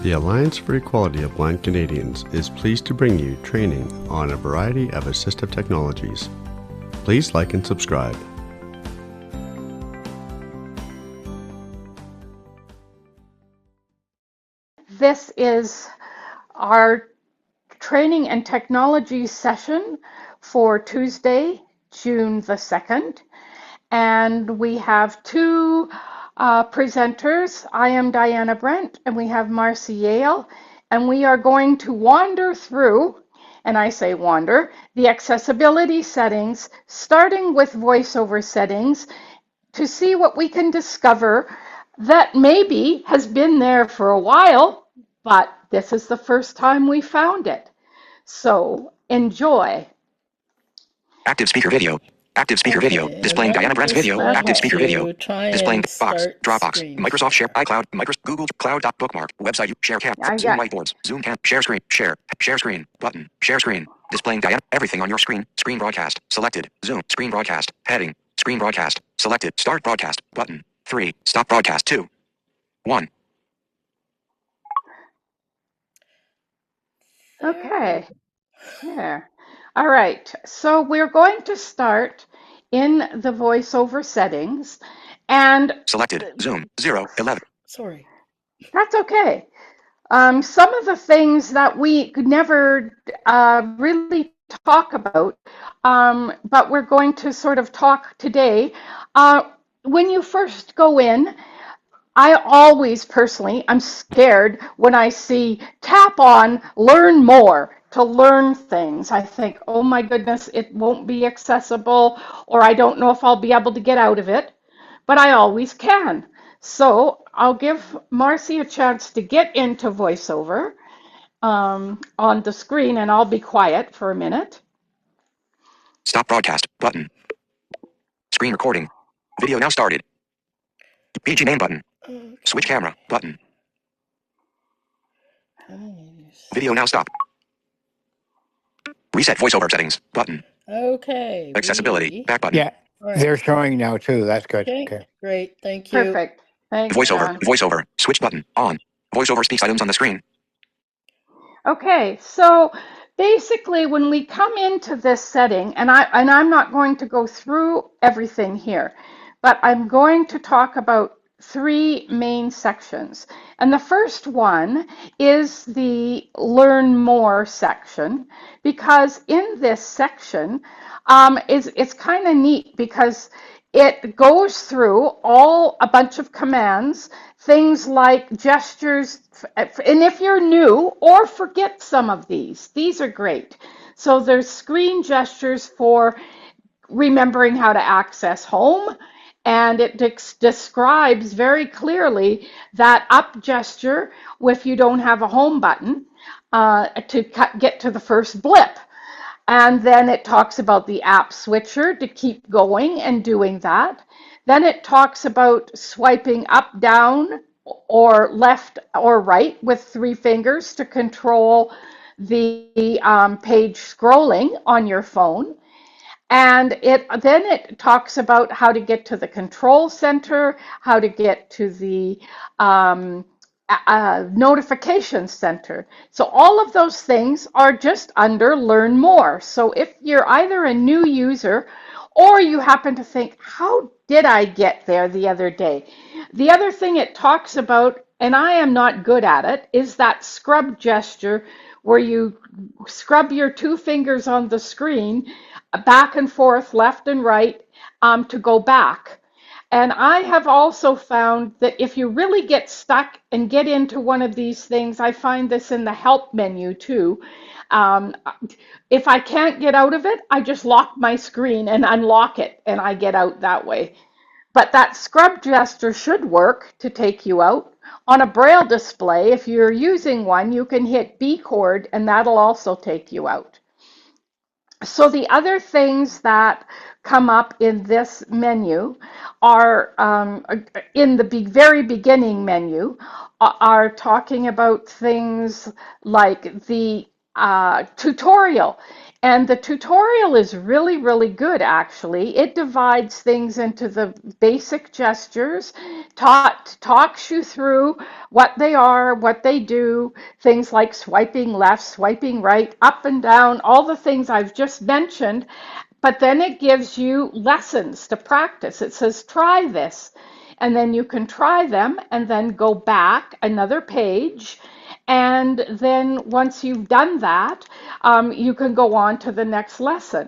The Alliance for Equality of Blind Canadians is pleased to bring you training on a variety of assistive technologies. Please like and subscribe. This is our training and technology session for Tuesday, June the 2nd. And we have two presenters. I am Diana Brent, and we have Marcia Yale, and we are going to wander through, and I say wander, the accessibility settings, starting with VoiceOver settings, to see what we can discover that maybe has been there for a while, but this is the first time we found it. So enjoy. Active speaker video. Active speaker video. Displaying Diana Brent's video. Active speaker video. Displaying box. Dropbox. Microsoft Share. iCloud. Microsoft Google Cloud. Bookmark. Website. Share cap. Zoom whiteboards. Zoom cap. Share screen. Share. Share screen. Button. Share screen. Displaying Diana. Everything on your screen. Screen broadcast. Selected. Zoom. Screen broadcast. Heading. Screen broadcast. Selected. Start broadcast. Button. 3. Stop broadcast. 2. 1. Okay. There. All right. So we're going to start in the VoiceOver settings, and Selected. Zoom. 011. Sorry. that's okay. Some of the things that we could never really talk about, but we're going to sort of talk today. When you first go in, I always personally, I'm scared when I see tap on learn more to learn things. I think, oh my goodness, it won't be accessible, or I don't know if I'll be able to get out of it, but I always can. So I'll give Marcy a chance to get into VoiceOver on the screen, and I'll be quiet for a minute. Stop broadcast. Button. Screen recording. Video now started. PG name button. Switch camera button. Video now stop. Reset voiceover settings button. Okay. Accessibility back button. Yeah, Right. they're showing now too. That's good. Okay. Great. Thank you. Perfect. Thanks, Voiceover. John. Voiceover. Switch button on. Voiceover speaks items on the screen. Okay, so basically when we come into this setting, and I'm not going to go through everything here, but I'm going to talk about three main sections. And the first one is the Learn More section, because in this section, it's kind of neat because it goes through a bunch of commands, things like gestures, and if you're new or forget some of these are great. So there's screen gestures for remembering how to access home, and it describes very clearly that up gesture if you don't have a home button to get to the first blip. And then it talks about the app switcher to keep going and doing that. Then it talks about swiping up, down, or left or right with 3 fingers to control the page scrolling on your phone. And then it talks about how to get to the control center, how to get to the notification center. So all of those things are just under Learn More. So if you're either a new user or you happen to think, how did I get there the other day? The other thing it talks about, and I am not good at it, is that scrub gesture where you scrub your 2 fingers on the screen back and forth, left and right, to go back. And I have also found that if you really get stuck and get into one of these things, I find this in the help menu too. If I can't get out of it, I just lock my screen and unlock it, and I get out that way. But that scrub gesture should work to take you out. On a braille display, if you're using one, you can hit B chord, and that'll also take you out. So the other things that come up in this menu are, in the very beginning menu, are talking about things like the tutorial. And the tutorial is really, really good, actually. It divides things into the basic gestures, talks you through what they are, what they do, things like swiping left, swiping right, up and down, all the things I've just mentioned. But then it gives you lessons to practice. It says, try this. And then you can try them and then go back another page. And then once you've done that, you can go on to the next lesson.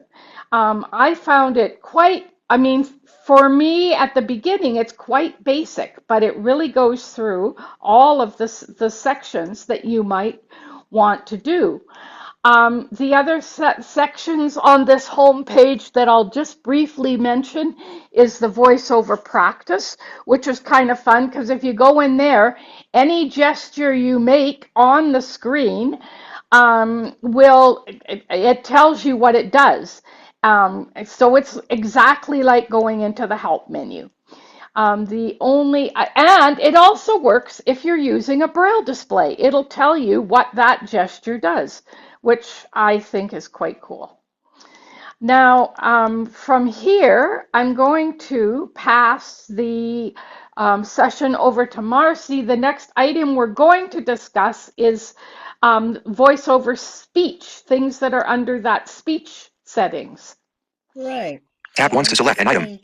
I found it quite, I mean, for me at the beginning, it's quite basic, but it really goes through all of the sections that you might want to do. The other sections on this home page that I'll just briefly mention is the voiceover practice, which is kind of fun because if you go in there, any gesture you make on the screen it tells you what it does. So it's exactly like going into the help menu. And it also works if you're using a braille display. It'll tell you what that gesture does, which I think is quite cool. Now, from here, I'm going to pass the session over to Marcy. The next item we're going to discuss is voiceover speech, things that are under that speech settings. Right. Tap once to select an item.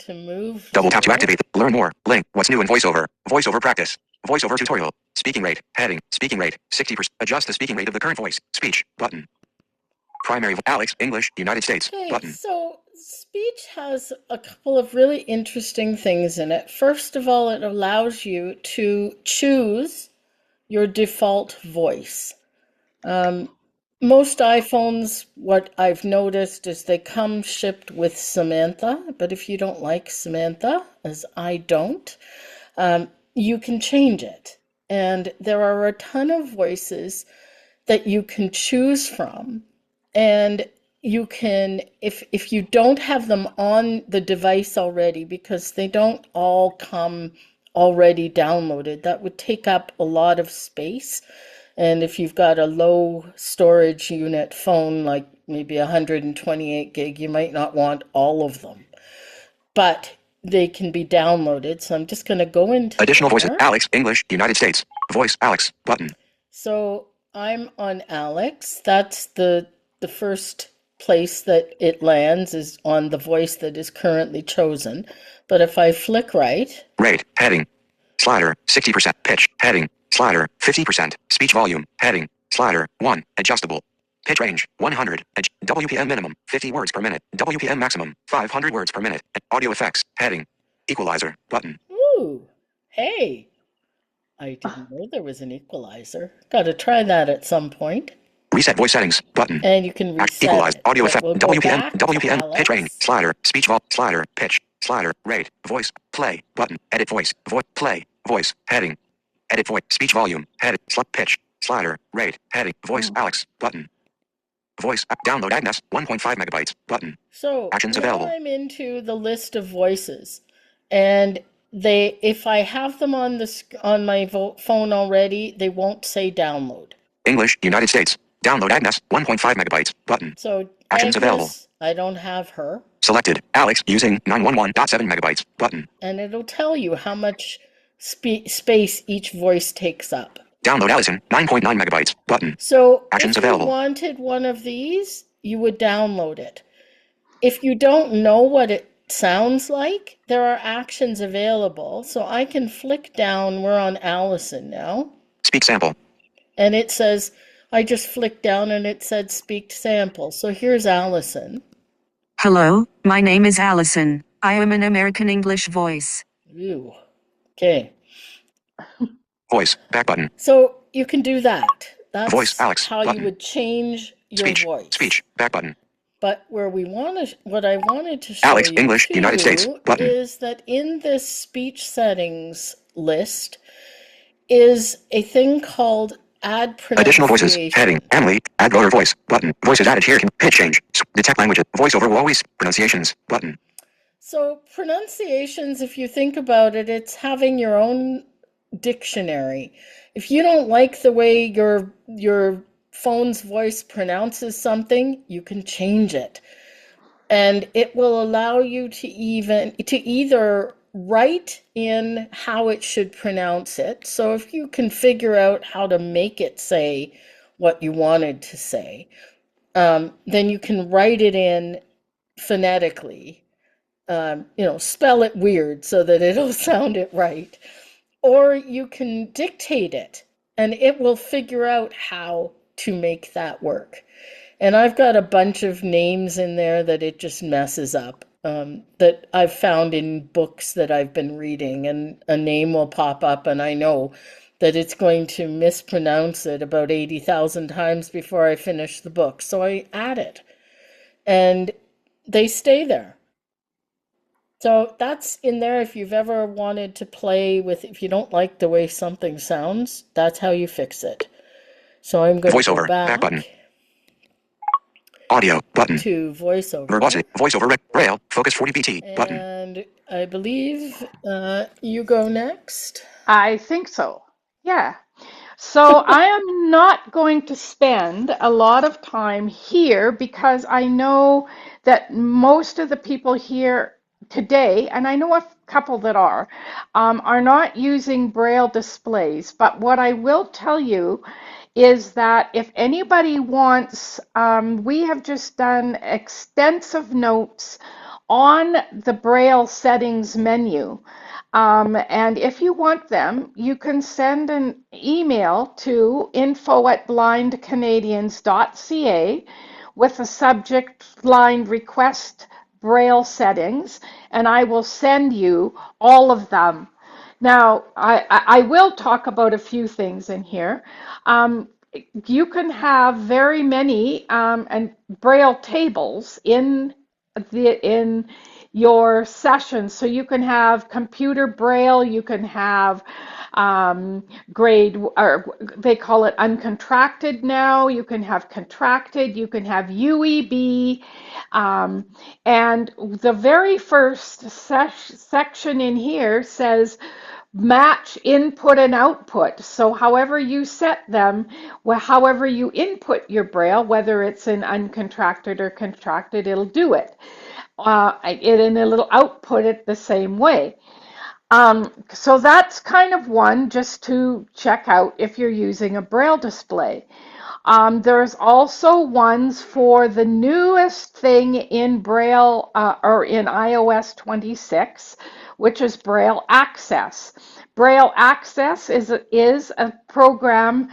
Double tap to activate. Learn more. Link. What's new in VoiceOver? VoiceOver practice. VoiceOver tutorial. Speaking rate. Heading. Speaking rate. 60%. Adjust the speaking rate of the current voice. Speech. Button. Primary. Alex. English. United States. Okay, Button. so speech has a couple of really interesting things in it. First of all, it allows you to choose your default voice. Most iPhones, what I've noticed is they come shipped with Samantha, but if you don't like Samantha, as I don't, you can change it. And there are a ton of voices that you can choose from. And you can, if you don't have them on the device already, because they don't all come already downloaded, that would take up a lot of space. And if you've got a low storage unit phone, like maybe 128 gig, you might not want all of them. But they can be downloaded. So I'm just going to go into additional voices. Alex, English, United States. Voice, Alex, button. So I'm on Alex. That's the first place that it lands is on the voice that is currently chosen. But if I flick right. Rate, heading, slider, 60%, pitch, heading, slider, 50%, speech volume, heading, slider, 1, adjustable, pitch range, 100, WPM minimum, 50 words per minute, WPM maximum, 500 words per minute, audio effects, heading, equalizer, button. Ooh, hey, I didn't know there was an equalizer. Got to try that at some point. Reset voice settings, button. And you can reset equalize, audio effect, we'll WPM, pitch range, slider, speech volume, slider, pitch, slider, rate, voice, play, button, edit voice, play, voice, heading, edit voice, speech volume, head, pitch, slider, rate, heading, voice, Alex, button. Voice, download Agnes, 1.5 megabytes, button. So actions now available. I'm into the list of voices, and if I have them on my phone already, they won't say download. English, United States. Download Agnes, 1.5 megabytes, button. So actions Agnes, available. I don't have her. Selected, Alex, using 911.7 megabytes, button. And it'll tell you how much space each voice takes up. Download Allison, 9.9 megabytes, button. So actions if available. you wanted one of these, you would download it. If you don't know what it sounds like, there are actions available. So I can flick down, we're on Allison now. Speak sample. And it says, I just flicked down and it said speak sample. So here's Allison. Hello, my name is Allison. I am an American English voice. Ooh. Okay. Voice, back button. So you can do that. That's voice, Alex, how button. you would change your speech, voice. Speech, back button. But what I wanted to show Alex, you English, too, United States, button. is that in this speech settings list is a thing called add pronunciation. Additional voices, heading, Emily, add voter voice, button. Voices added here, pitch change, detect languages, voiceover will always, pronunciations, button. So pronunciations, if you think about it, it's having your own dictionary. If you don't like the way your phone's voice pronounces something, you can change it. And it will allow you to either write in how it should pronounce it. So if you can figure out how to make it say what you wanted to say, then you can write it in phonetically, spell it weird so that it'll sound it right. Or you can dictate it and it will figure out how to make that work. And I've got a bunch of names in there that it just messes up, that I've found in books that I've been reading, and a name will pop up and I know that it's going to mispronounce it about 80,000 times before I finish the book. So I add it and they stay there. So that's in there if you've ever wanted to play with, if you don't like the way something sounds, that's how you fix it. So I'm going to go back button. Audio button to VoiceOver. Verbosity. VoiceOver braille. Focus 40pt button. And I believe you go next. I think so. Yeah. So I am not going to spend a lot of time here because I know that most of the people here today, and I know a couple that are not using Braille displays. But what I will tell you is that if anybody wants, we have just done extensive notes on the Braille settings menu. And if you want them, you can send an email to info@blindcanadians.ca with the subject line request Braille settings, and I will send you all of them. Now, I will talk about a few things in here. You can have very many and Braille tables in your session. So you can have computer Braille, you can have grade, or they call it uncontracted now, you can have contracted, you can have UEB, and the very first section in here says match input and output. So however you set them, however you input your Braille, whether it's in uncontracted or contracted, it'll do it. And it'll output it the same way. So that's kind of one just to check out if you're using a Braille display. There's also ones for the newest thing in Braille or in iOS 26, which is Braille Access. Braille Access is a program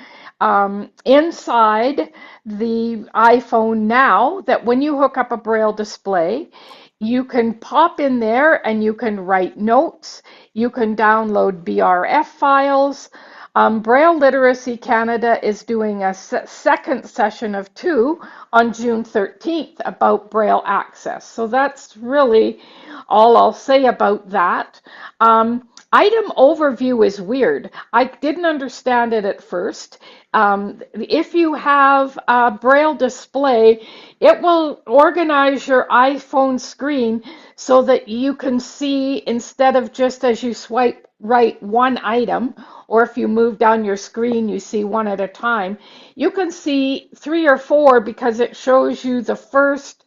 inside the iPhone now that when you hook up a Braille display, you can pop in there and you can write notes, you can download BRF files. Braille Literacy Canada is doing a second session of 2 on June 13th about Braille Access. So that's really all I'll say about that. Item overview is weird. I didn't understand it at first. If you have a Braille display, it will organize your iPhone screen so that you can see, instead of just as you swipe right one item, or if you move down your screen, you see one at a time, you can see 3 or 4 because it shows you the first.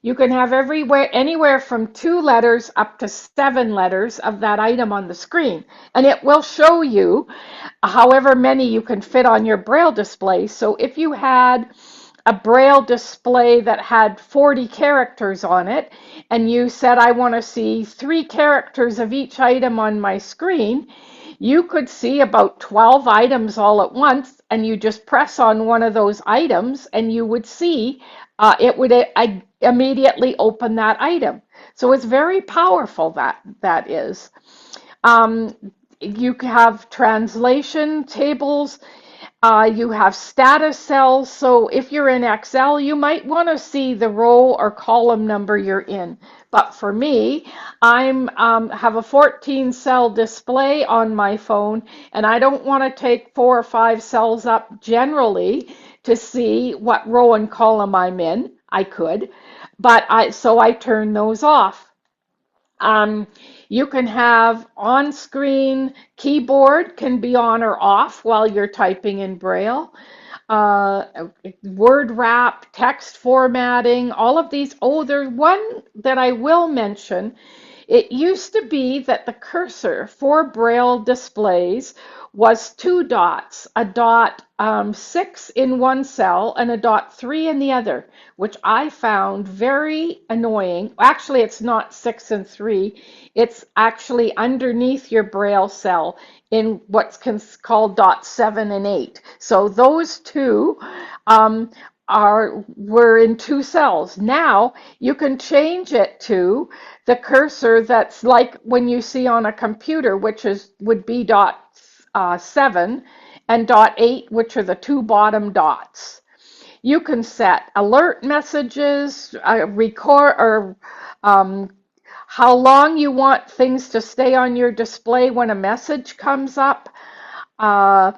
You can have anywhere from 2 letters up to 7 letters of that item on the screen. And it will show you however many you can fit on your Braille display. So if you had a Braille display that had 40 characters on it, and you said, I want to see 3 characters of each item on my screen, you could see about 12 items all at once, and you just press on one of those items and you would see it would immediately open that item. So it's very powerful, that is. You have translation tables. You have status cells. So if you're in Excel, you might want to see the row or column number you're in. But for me, I have a 14-cell display on my phone, and I don't want to take 4 or 5 cells up generally to see what row and column I'm in. I could, but so I turn those off. You can have on-screen keyboard can be on or off while you're typing in Braille. word wrap, text formatting, all of these. Oh, there's one that I will mention. It used to be that the cursor for Braille displays was two dots, a dot 6 in one cell and a dot 3 in the other, which I found very annoying. Actually, it's not 6 and 3. It's actually underneath your Braille cell in what's called dot 7 and 8. So those two were in two cells. Now you can change it to the cursor that's like when you see on a computer, which would be dot 7 and dot 8, which are the two bottom dots. You can set alert messages, record, or how long you want things to stay on your display when a message comes up. Uh,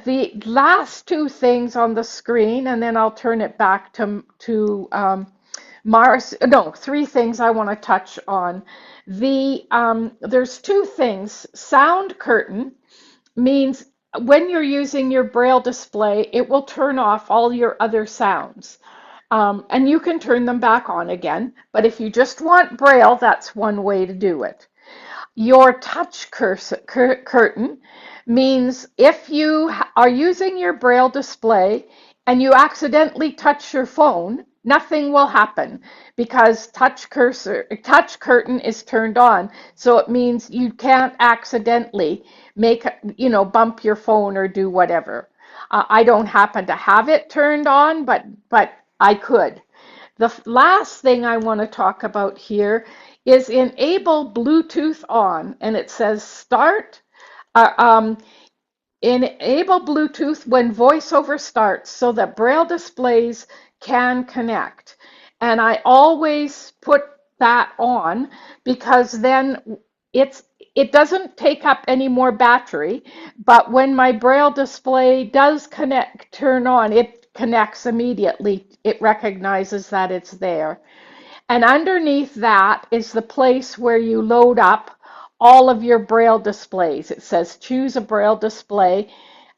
the last two things on the screen, and then I'll turn it back to Mars. No, three things I want to touch on. There's two things. Sound curtain means when you're using your Braille display, it will turn off all your other sounds. And you can turn them back on again. But if you just want Braille, that's one way to do it. Your touch curtain means if you are using your Braille display and you accidentally touch your phone, nothing will happen because touch curtain is turned on. So it means you can't accidentally bump your phone or do whatever. I don't happen to have it turned on, but I could. The last thing I want to talk about here is enable Bluetooth on, and it says start. Enable Bluetooth when VoiceOver starts so that Braille displays can connect. And I always put that on because then it doesn't take up any more battery, but when my Braille display does turn on, it connects immediately. It recognizes that it's there. And underneath that is the place where you load up all of your Braille displays. It says choose a Braille display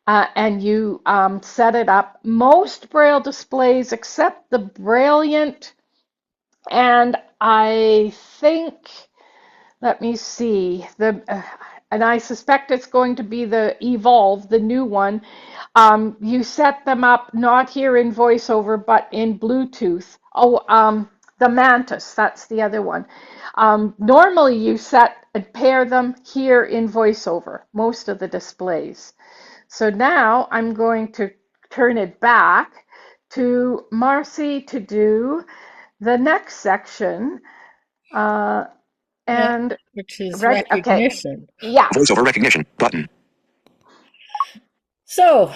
and you set it up. Most Braille displays, except the Brilliant, and I think, let me see, and I suspect it's going to be the Evolve, the new one. You set them up not here in VoiceOver, but in Bluetooth. The Mantis, that's the other one. Normally you set and pair them here in VoiceOver, most of the displays. So now I'm going to turn it back to Marcy to do the next section. Which is recognition. Okay. Yes. VoiceOver recognition button. So,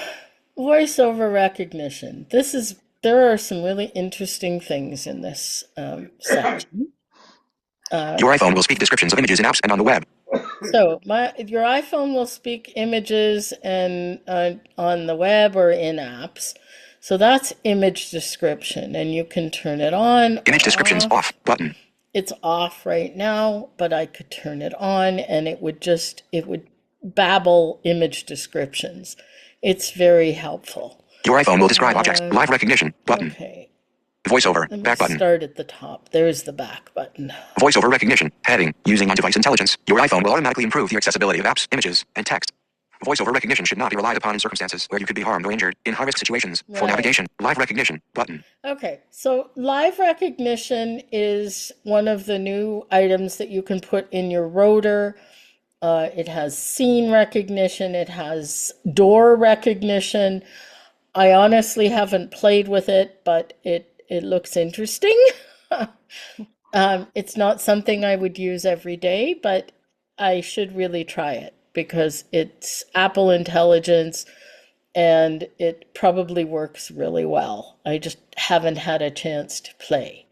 VoiceOver recognition. There are some really interesting things in this section. Your iPhone will speak descriptions of images in apps and on the web. So your iPhone will speak images and on the web or in apps. So that's image description, and you can turn it on. Image descriptions off button. It's off right now, but I could turn it on, and it would babble image descriptions. It's very helpful. Your iPhone will describe objects. Live recognition button. Okay. VoiceOver back button. Start at the top. There's the back button. VoiceOver recognition heading using on-device intelligence. Your iPhone will automatically improve the accessibility of apps, images, and text. VoiceOver recognition should not be relied upon in circumstances where you could be harmed or injured. In high-risk situations, for navigation, live recognition button. Okay, so live recognition is one of the new items that you can put in your rotor. It has scene recognition. It has door recognition. I honestly haven't played with it, but it looks interesting. It's not something I would use every day, but I should really try it because it's Apple Intelligence and it probably works really well. I just haven't had a chance to play.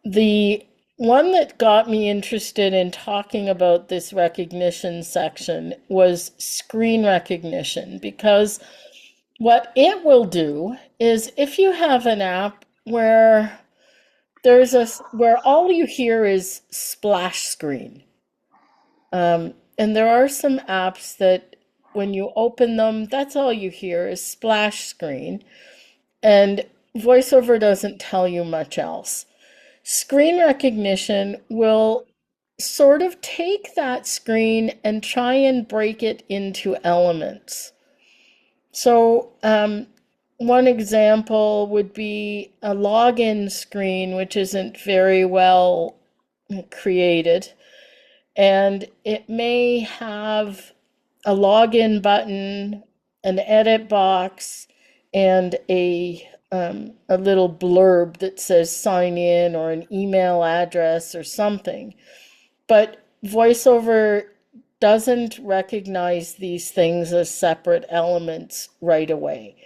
The one that got me interested in talking about this recognition section was screen recognition, because what it will do is if you have an app where where all you hear is splash screen, and there are some apps that when you open them, that's all you hear is splash screen. And VoiceOver doesn't tell you much else. Screen recognition will sort of take that screen and try and break it into elements. So one example would be a login screen, which isn't very well created. And it may have a login button, an edit box, and a little blurb that says sign in or an email address or something. But VoiceOver doesn't recognize these things as separate elements right away.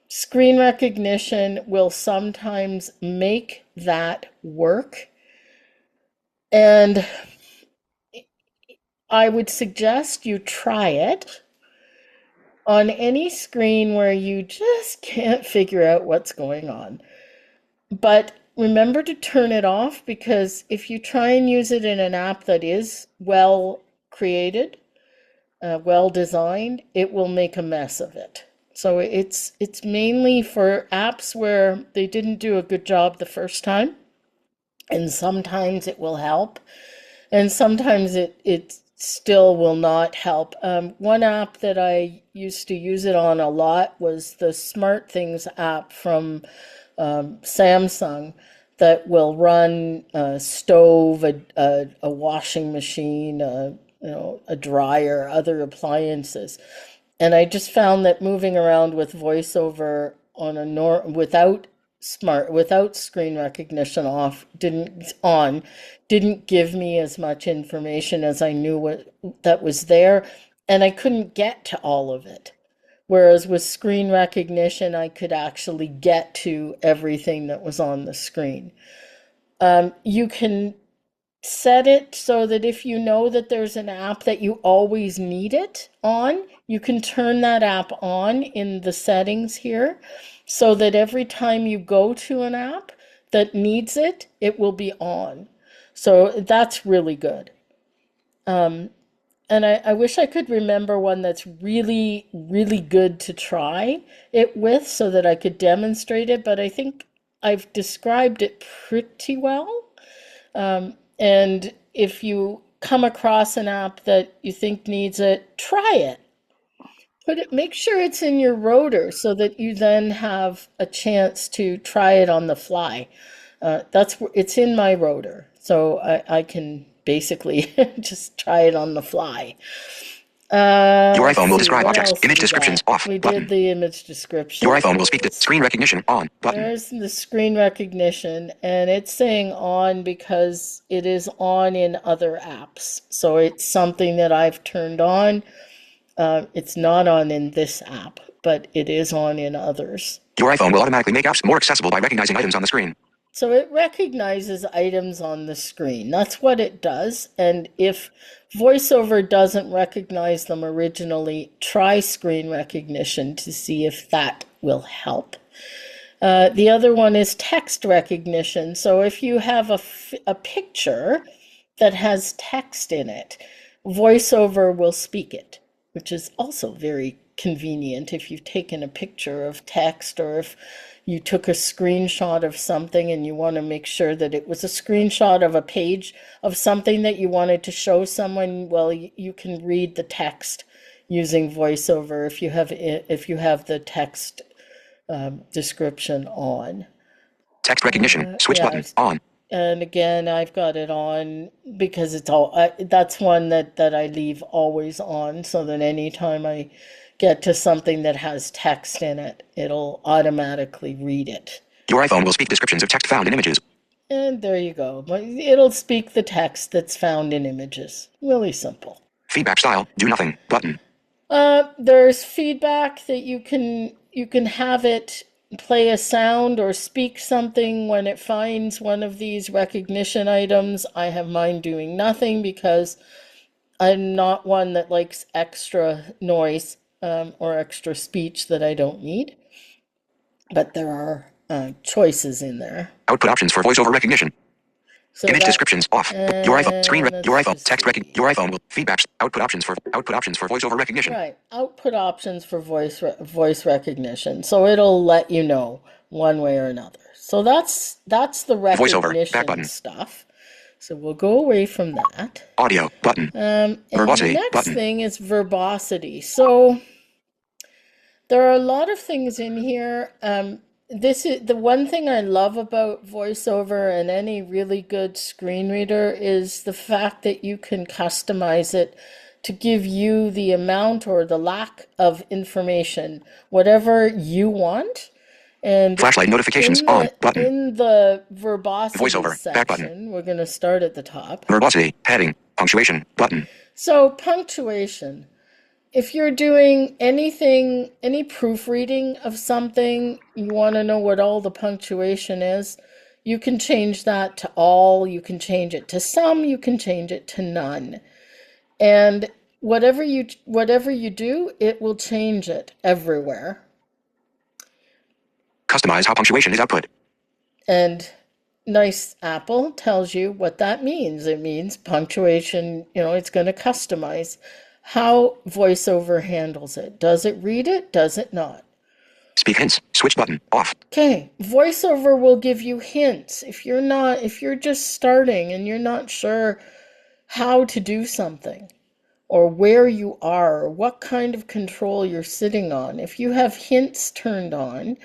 Screen recognition will sometimes make that work. And I would suggest you try it on any screen where you just can't figure out what's going on. But remember to turn it off, because if you try and use it in an app that is well created, well designed, it will make a mess of it. So it's mainly for apps where they didn't do a good job the first time, and sometimes it will help, and sometimes it still will not help. One app that I used to use it on a lot was the Smart Things app from Samsung that will run a stove, a washing machine, a dryer, other appliances. And I just found that moving around with VoiceOver on a without screen recognition didn't give me as much information as I knew that was there, and I couldn't get to all of it. Whereas with screen recognition, I could actually get to everything that was on the screen. You can set it so that if you know that there's an app that you always need it on, you can turn that app on in the settings here, so that every time you go to an app that needs it, it will be on. So that's really good. And I wish I could remember one that's really, really good to try it with so that I could demonstrate it, but I think I've described it pretty well. And if you come across an app that you think needs it, try it. Make sure it's in your rotor so that you then have a chance to try it on the fly. It's in my rotor, so I can basically just try it on the fly. Your iPhone will describe objects. Image descriptions off. We button. did the image description. Your iPhone will speak to screen recognition on. Button. There's the screen recognition, and it's saying on because it is on in other apps. So it's something that I've turned on. It's not on in this app, but it is on in others. Your iPhone will automatically make apps more accessible by recognizing items on the screen. So it recognizes items on the screen. That's what it does. And if VoiceOver doesn't recognize them originally, try screen recognition to see if that will help. The other one is text recognition. So if you have a picture that has text in it, VoiceOver will speak it, which is also very convenient if you've taken a picture of text, or if you took a screenshot of something and you want to make sure that it was a screenshot of a page of something that you wanted to show someone. Well, you can read the text using VoiceOver if you have the text description on. Text recognition, switch button, on. And again, I've got it on because it's that's one that I leave always on, so that anytime I get to something that has text in it, it'll automatically read it. Your iPhone will speak descriptions of text found in images. And there you go. It'll speak the text that's found in images. Really simple. Feedback style, do nothing, button. There's feedback that you can have it play a sound or speak something when it finds one of these recognition items. I have mine doing nothing because I'm not one that likes extra noise or extra speech that I don't need. But there are choices in there. Output options for VoiceOver recognition. So image descriptions off. Your iPhone screen. Your iPhone text your iPhone will feedbacks. Output options for voiceover recognition. Right. Output options for voice recognition. So it'll let you know one way or another. So that's the recognition stuff. So we'll go away from that. Audio button. And verbosity the next button. thing is verbosity. So there are a lot of things in here. This is the one thing I love about VoiceOver and any really good screen reader is the fact that you can customize it to give you the amount or the lack of information, whatever you want. And flashlight notifications on button. In the verbosity VoiceOver section, back button. We're going to start at the top. Verbosity heading punctuation button. So punctuation. If you're doing anything, any proofreading of something, you want to know what all the punctuation is, you can change that to all, you can change it to some, you can change it to none. And whatever you do, it will change it everywhere. Customize how punctuation is output. And Nice Apple tells you what that means. It means punctuation, it's going to customize how VoiceOver handles it. Does it read it? Does it not? Speak hints. Switch button off. Okay. VoiceOver will give you hints. If you're just starting and you're not sure how to do something or where you are or what kind of control you're sitting on, if you have hints turned on,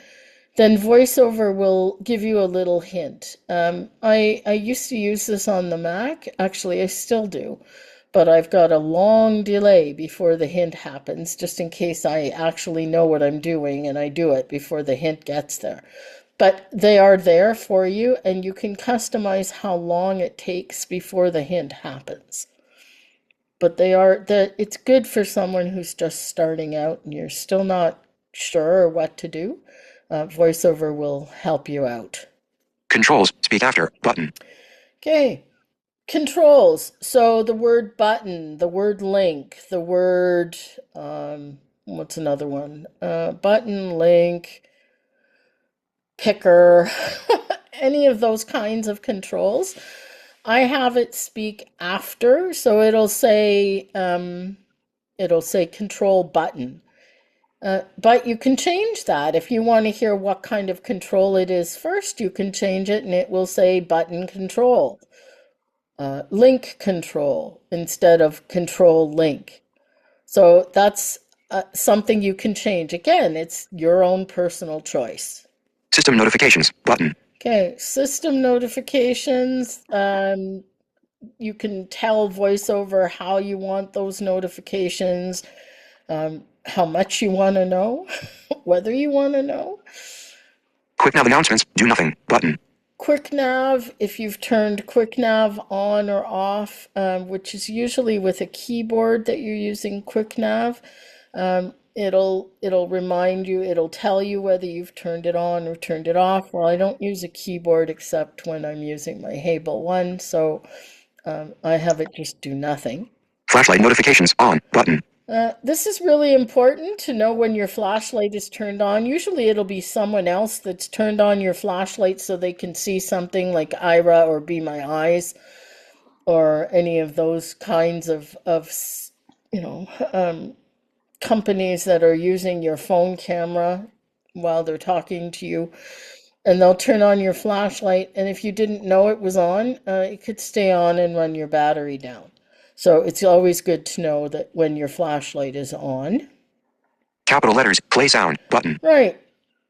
then VoiceOver will give you a little hint. I used to use this on the Mac. Actually, I still do. But I've got a long delay before the hint happens, just in case I actually know what I'm doing and I do it before the hint gets there. But they are there for you, and you can customize how long it takes before the hint happens. But it's good for someone who's just starting out and you're still not sure what to do. VoiceOver will help you out. Controls, speak after, button. Okay. Controls. So the word button, the word link, the word, what's another one? Button, link, picker, any of those kinds of controls. I have it speak after, so it'll say control button. But you can change that. If you want to hear what kind of control it is first, you can change it and it will say button control. Link control instead of control link. So that's something you can change. Again, it's your own personal choice. System notifications button. Okay, system notifications. You can tell VoiceOver how you want those notifications, how much you want to know, whether you want to know. Quick nav announcements, do nothing button. Quick nav, if you've turned quick nav on or off, which is usually with a keyboard that you're using quick nav, it'll remind you, it'll tell you whether you've turned it on or turned it off. Well, I don't use a keyboard except when I'm using my Hable one, so I have it just do nothing. Flashlight notifications on button. This is really important to know when your flashlight is turned on. Usually it'll be someone else that's turned on your flashlight so they can see something like Ira or Be My Eyes or any of those kinds of companies that are using your phone camera while they're talking to you. And they'll turn on your flashlight, and if you didn't know it was on, it could stay on and run your battery down. So it's always good to know that when your flashlight is on. Capital letters, play sound, button. Right.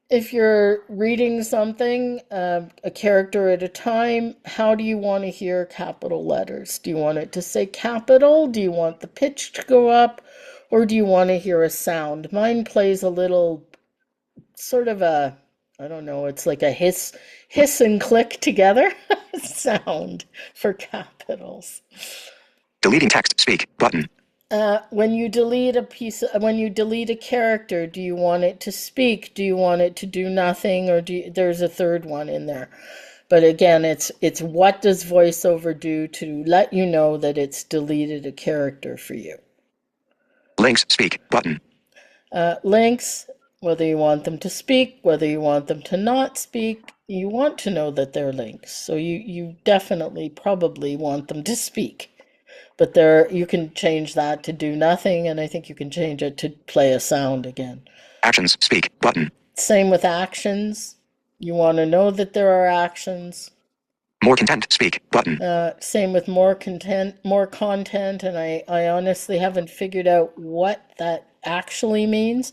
If you're reading something, a character at a time, how do you want to hear capital letters? Do you want it to say capital? Do you want the pitch to go up? Or do you want to hear a sound? Mine plays a little sort of a, I don't know, it's like a hiss and click together sound for capitals. Deleting text, speak, button. When you delete a character, do you want it to speak? Do you want it to do nothing? Or there's a third one in there. But again, it's what does VoiceOver do to let you know that it's deleted a character for you. Links, speak, button. Links, whether you want them to speak, whether you want them to not speak, you want to know that they're links. So you definitely probably want them to speak. But you can change that to do nothing, and I think you can change it to play a sound again. Actions, speak, button. Same with actions. You want to know that there are actions. More content, speak, button. Same with more content, and I honestly haven't figured out what that actually means.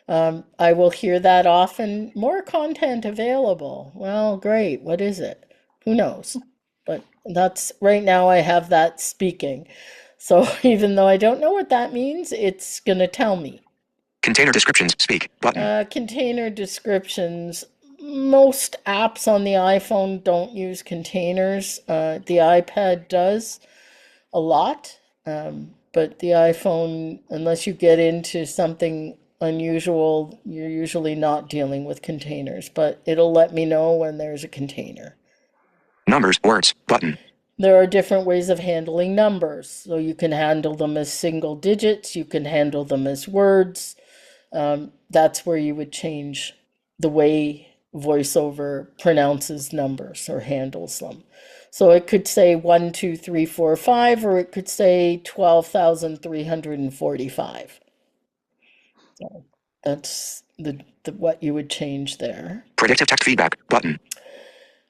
I will hear that often. More content available. Well, great. What is it? Who knows? But that's right now I have that speaking. So even though I don't know what that means, it's going to tell me. Container descriptions, speak, button. Container descriptions. Most apps on the iPhone don't use containers. The iPad does a lot, but the iPhone, unless you get into something unusual, you're usually not dealing with containers, but it'll let me know when there's a container. Numbers, words, button. There are different ways of handling numbers. So you can handle them as single digits, you can handle them as words. That's where you would change the way VoiceOver pronounces numbers or handles them. So it could say 1, 2, 3, 4, 5, or it could say 12,345. So that's the what you would change there. Predictive text feedback, button.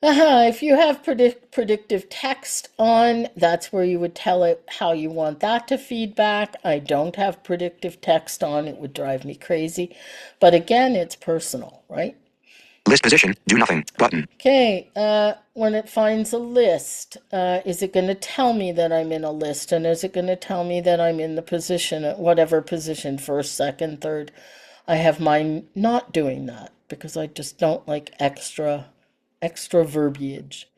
If you have predictive text on, that's where you would tell it how you want that to feedback. I don't have predictive text on. It would drive me crazy. But again, it's personal, right? List position, do nothing, button. Okay, when it finds a list, is it going to tell me that I'm in a list? And is it going to tell me that I'm in the position, whatever position, first, second, third? I have mine not doing that because I just don't like extra verbiage.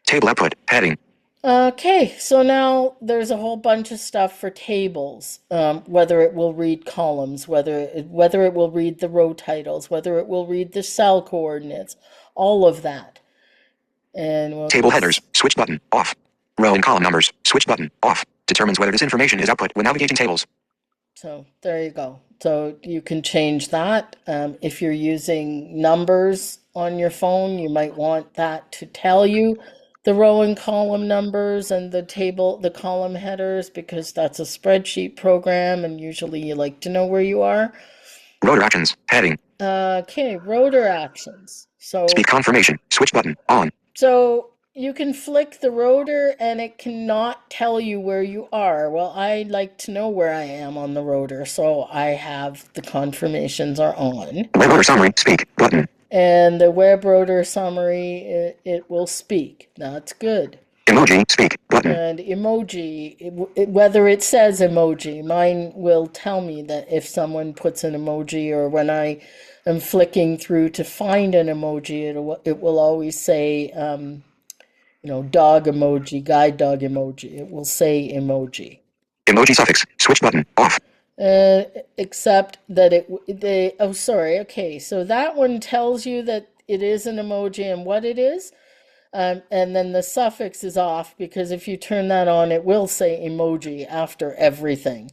Table output, heading. Okay, so now there's a whole bunch of stuff for tables, whether it will read columns, whether it will read the row titles, whether it will read the cell coordinates, all of that. And table headers, switch button, off. Row and column numbers, switch button, off. Determines whether this information is output when navigating tables. So there you go. So you can change that. If you're using numbers on your phone, you might want that to tell you the row and column numbers and the column headers, because that's a spreadsheet program and usually you like to know where you are. Rotor actions, heading. Okay, rotor actions. So speed confirmation, switch button, on. So you can flick the rotor and it cannot tell you where you are. Well, I like to know where I am on the rotor, so I have the confirmations are on. Web rotor summary, speak, button. And the web rotor summary, it will speak. That's good. Emoji, speak, button. And emoji, whether it says emoji, mine will tell me that if someone puts an emoji, or when I am flicking through to find an emoji, it will always say, dog emoji, guide dog emoji. It will say emoji. Emoji suffix, switch button, off. Except that okay, so that one tells you that it is an emoji and what it is. And then the suffix is off, because if you turn that on, it will say emoji after everything,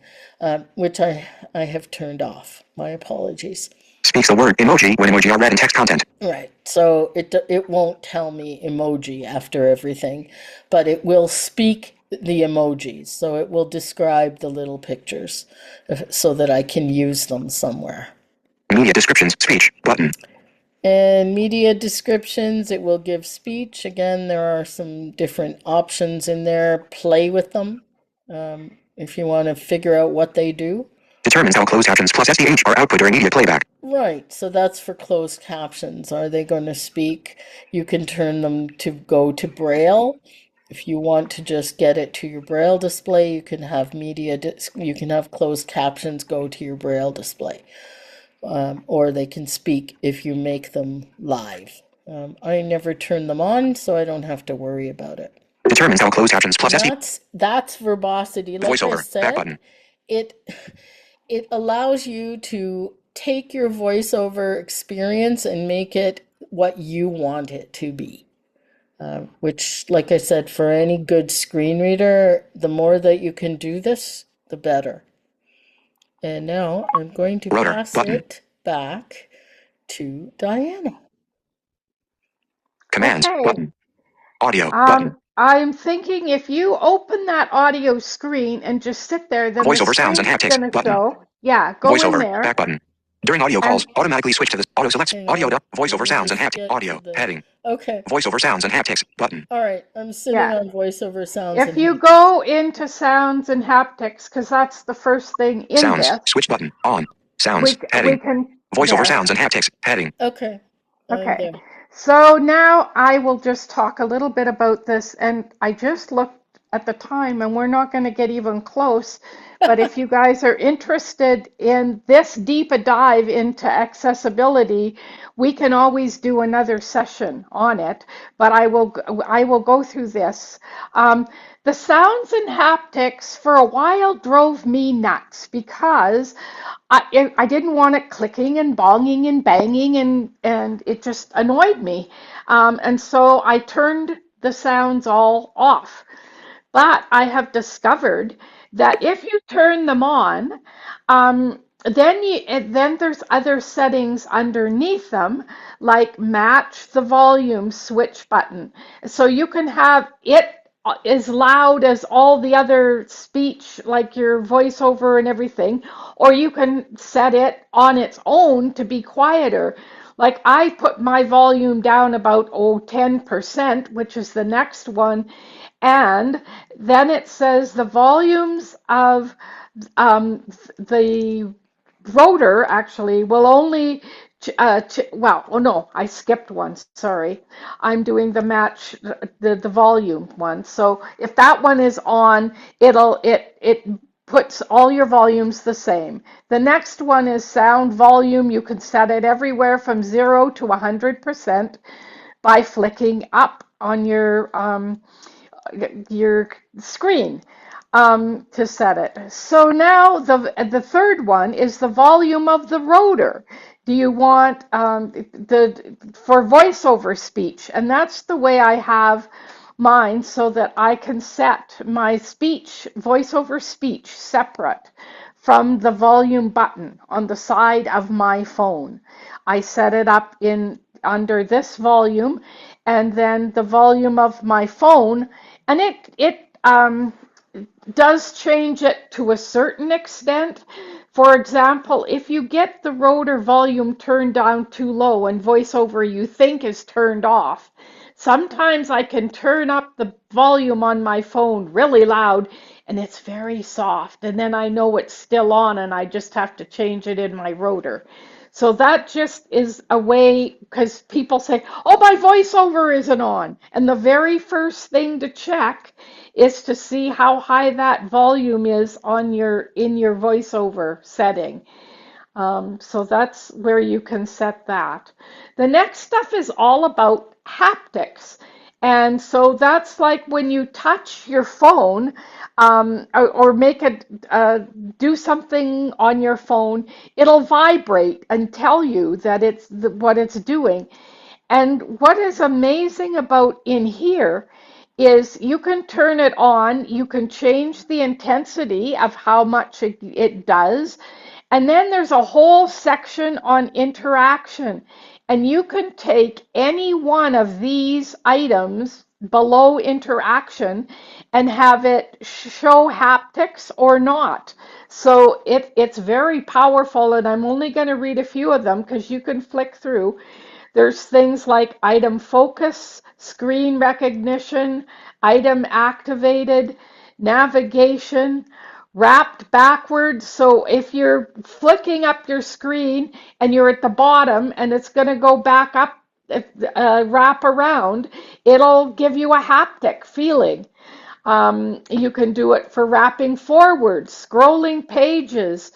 which I have turned off. My apologies. Speaks the word emoji when emoji are read in text content. Right, so it won't tell me emoji after everything, but it will speak the emojis, so it will describe the little pictures so that I can use them somewhere. Media descriptions, speech, button. And media descriptions, it will give speech. Again, there are some different options in there. Play with them if you want to figure out what they do. Determines how closed captions plus SDH are output during media playback. Right, so that's for closed captions. Are they going to speak? You can turn them to go to braille. If you want to just get it to your braille display, you can have you can have closed captions go to your braille display. Or they can speak if you make them live. I never turn them on, so I don't have to worry about it. Determines how closed captions plus SDH. That's verbosity. Like VoiceOver, I said, back button. It allows you to take your VoiceOver experience and make it what you want it to be. Which, like I said, for any good screen reader, the more that you can do this, the better. And now I'm going to pass it back to Diana. Commands. Okay. Button. Audio. Button. I'm thinking if you open that audio screen and just sit there, then the VoiceOver sounds and screen's haptics. going to Button. show. Yeah, go in VoiceOver. there. Back button. During audio calls, And automatically switch to the auto selects. Hang Audio. on. Let VoiceOver me sounds and just haptic. get Audio. to the- Heading. Okay. VoiceOver sounds and haptics. Button. All right. I'm sitting yeah, on voiceover sounds if and you haptics. go into sounds and haptics, because that's the first thing in Sounds. this, Switch button. On. Sounds. we Heading. can. VoiceOver There. sounds and haptics. Heading. Okay. I'm Okay. there. So now I will just talk a little bit about this, and I just looked at the time, and we're not going to get even close. But if you guys are interested in this deep a dive into accessibility, we can always do another session on it. But I will go through this. The sounds and haptics for a while drove me nuts because I didn't want it clicking and bonging and banging, and it just annoyed me. And so I turned the sounds all off. But I have discovered that if you turn them on, then there's other settings underneath them, like match the volume switch button. So you can have it as loud as all the other speech, like your voiceover and everything, or you can set it on its own to be quieter. Like I put my volume down about 10%, which is the next one, and then it says the volumes of the rotor actually will only I skipped one, sorry. I'm doing the match the volume one. So if that one is on, it puts all your volumes the same. The next one is sound volume. You can set it everywhere from 0 to 100% by flicking up on your screen to set it. So now the third one is the volume of the rotor. Do you want for voiceover speech? And that's the way I have mine, so that I can set my voiceover speech separate from the volume button on the side of my phone. I set it up in under this volume, and then the volume of my phone, and it does change it to a certain extent. For example, if you get the rotor volume turned down too low and voiceover you think is turned off, sometimes I can turn up the volume on my phone really loud and it's very soft, and then I know it's still on and I just have to change it in my rotor. So that just is a way, because people say, oh, my voiceover isn't on. And the very first thing to check is to see how high that volume is in your voiceover setting. So that's where you can set that. The next stuff is all about haptics. And so that's like when you touch your phone, or make it do something on your phone, it'll vibrate and tell you that it's what it's doing. And what is amazing about in here is you can turn it on, you can change the intensity of how much it does, and then there's a whole section on interaction. And you can take any one of these items below interaction and have it show haptics or not. So it's very powerful, and I'm only going to read a few of them because you can flick through. There's things like item focus, screen recognition, item activated, navigation, wrapped backwards. So if you're flicking up your screen and you're at the bottom and it's going to go back up, wrap around, it'll give you a haptic feeling. You can do it for wrapping forward, scrolling pages,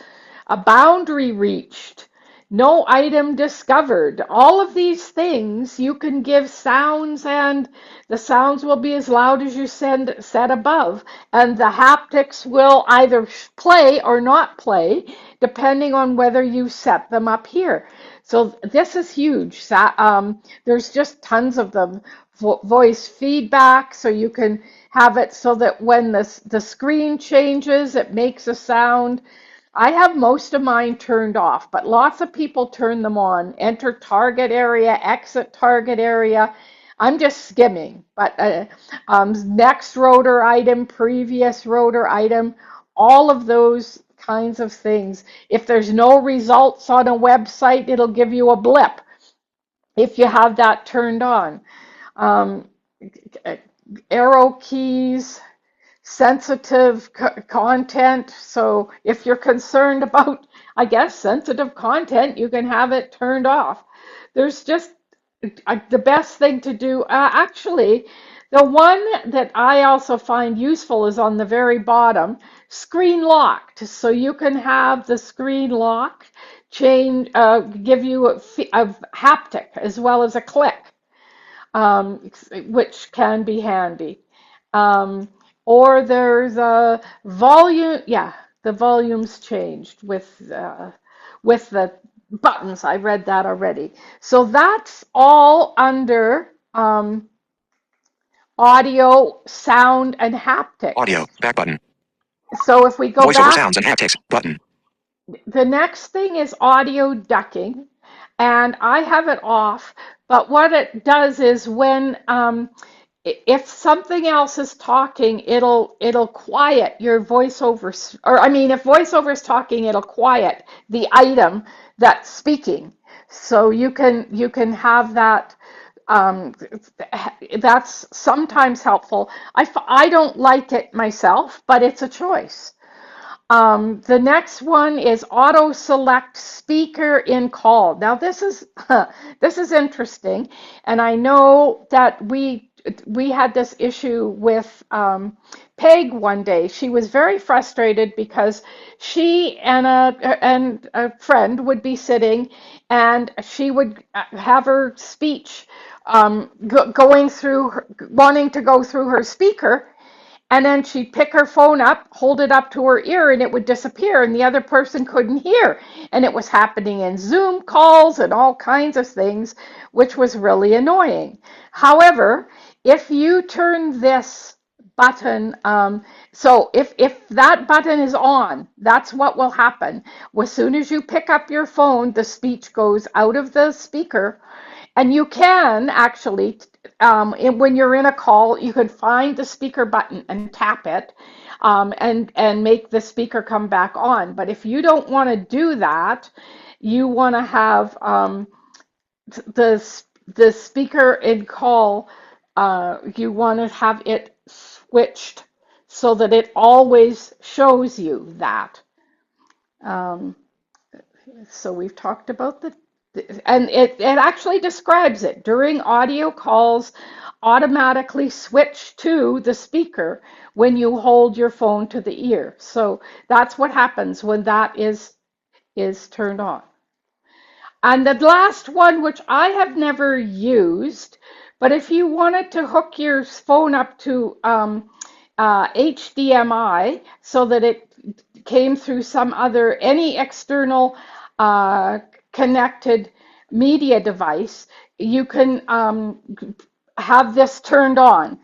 a boundary reached, no item discovered. All of these things you can give sounds, and the sounds will be as loud as you set above, and the haptics will either play or not play depending on whether you set them up here. So this is huge. There's just tons of them. Voice feedback, so you can have it so that when the screen changes, it makes a sound. I have most of mine turned off, but lots of people turn them on. Enter target area, exit target area. I'm just skimming, but next rotor item, previous rotor item, all of those kinds of things. If there's no results on a website, it'll give you a blip if you have that turned on. Um, Arrow keys, sensitive content. So if you're concerned about, I guess, sensitive content, you can have it turned off. There's just the best thing to do. Actually, the one that I also find useful is on the very bottom, screen locked. So you can have the screen lock change, give you a haptic as well as a click, which can be handy. Or there's a volume, yeah, the volume's changed with the buttons. I read that already. So that's all under audio, sound, and haptics. Audio, back button. So if we go VoiceOver back, sounds and haptics, button. the next thing is audio ducking, and I have it off, but what it does is when if something else is talking, it'll quiet your voiceover, or I mean, if voiceover is talking, it'll quiet the item that's speaking. So you can have that. That's sometimes helpful. I don't like it myself, but it's a choice. The next one is auto select speaker in call. Now this is interesting, and I know that we had this issue with Peg one day. She was very frustrated because she and a friend would be sitting, and she would have her speech going through, wanting to go through her speaker. And then she'd pick her phone up, hold it up to her ear, and it would disappear, and the other person couldn't hear. And it was happening in Zoom calls and all kinds of things, which was really annoying. However, if you turn this button, so if that button is on, that's what will happen. As soon as you pick up your phone, the speech goes out of the speaker. And you can actually, when you're in a call, you could find the speaker button and tap it, and make the speaker come back on. But if you don't want to do that, you want to have the speaker in call. You want to have it switched so that it always shows you that. So we've talked about and it actually describes it. During audio calls, automatically switch to the speaker when you hold your phone to the ear. So that's what happens when that is turned on. And the last one, which I have never used, but if you wanted to hook your phone up to HDMI so that it came through any external connected media device, you can have this turned on.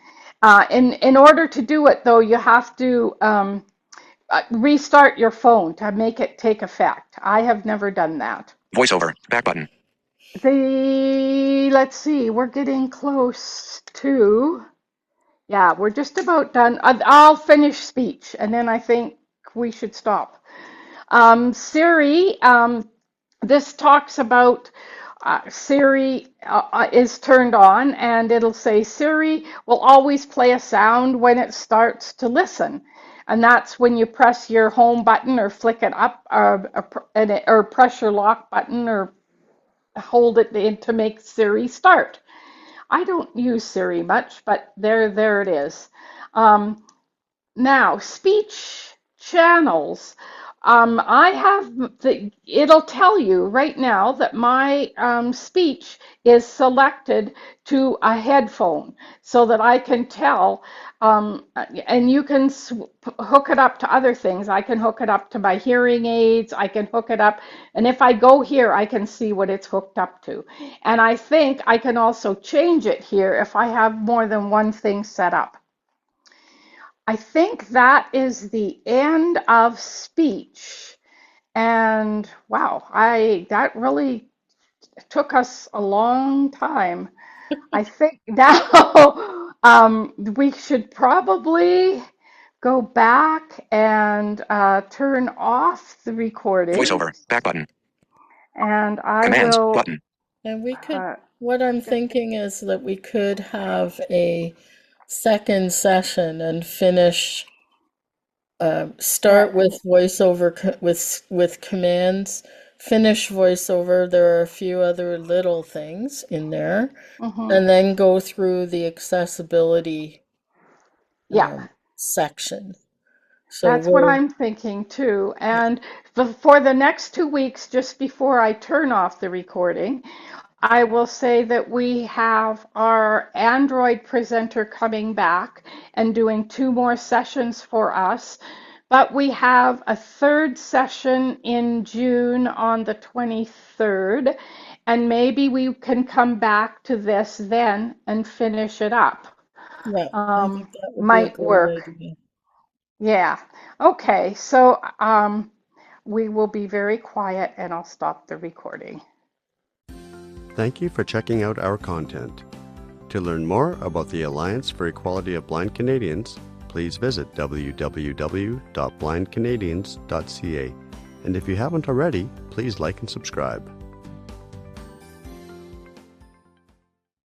In order to do it, though, you have to restart your phone to make it take effect. I have never done that. VoiceOver, back button. Let's see, we're getting close to, yeah, we're just about done. I'll finish speech, and then I think we should stop. Siri, this talks about Siri is turned on, and it'll say Siri will always play a sound when it starts to listen. And that's when you press your home button or flick it up, or press your lock button or hold it in to make Siri start. I don't use Siri much, but there it is. Now, speech channels. It'll tell you right now that my speech is selected to a headphone so that I can tell, and you can hook it up to other things. I can hook it up to my hearing aids, I can hook it up, and if I go here, I can see what it's hooked up to. And I think I can also change it here if I have more than one thing set up. I think that is the end of speech. And wow, that really took us a long time. I think now we should probably go back and turn off the recording. VoiceOver. Back button. And I Commands. will. Button. And we could, what I'm thinking is that we could have a second session and finish, start with VoiceOver with commands, finish VoiceOver. There are a few other little things in there, and then go through the accessibility section. So that's what I'm thinking too. And for the next 2 weeks, just before I turn off the recording, I will say that we have our Android presenter coming back and doing 2 more sessions for us. But we have a 3rd session in June on the 23rd, and maybe we can come back to this then and finish it up. yeah, I think that would be a Might great work. idea. Yeah. Okay. So we will be very quiet and I'll stop the recording. Thank you for checking out our content. To learn more about the Alliance for Equality of Blind Canadians, please visit www.blindcanadians.ca. And if you haven't already, please like and subscribe.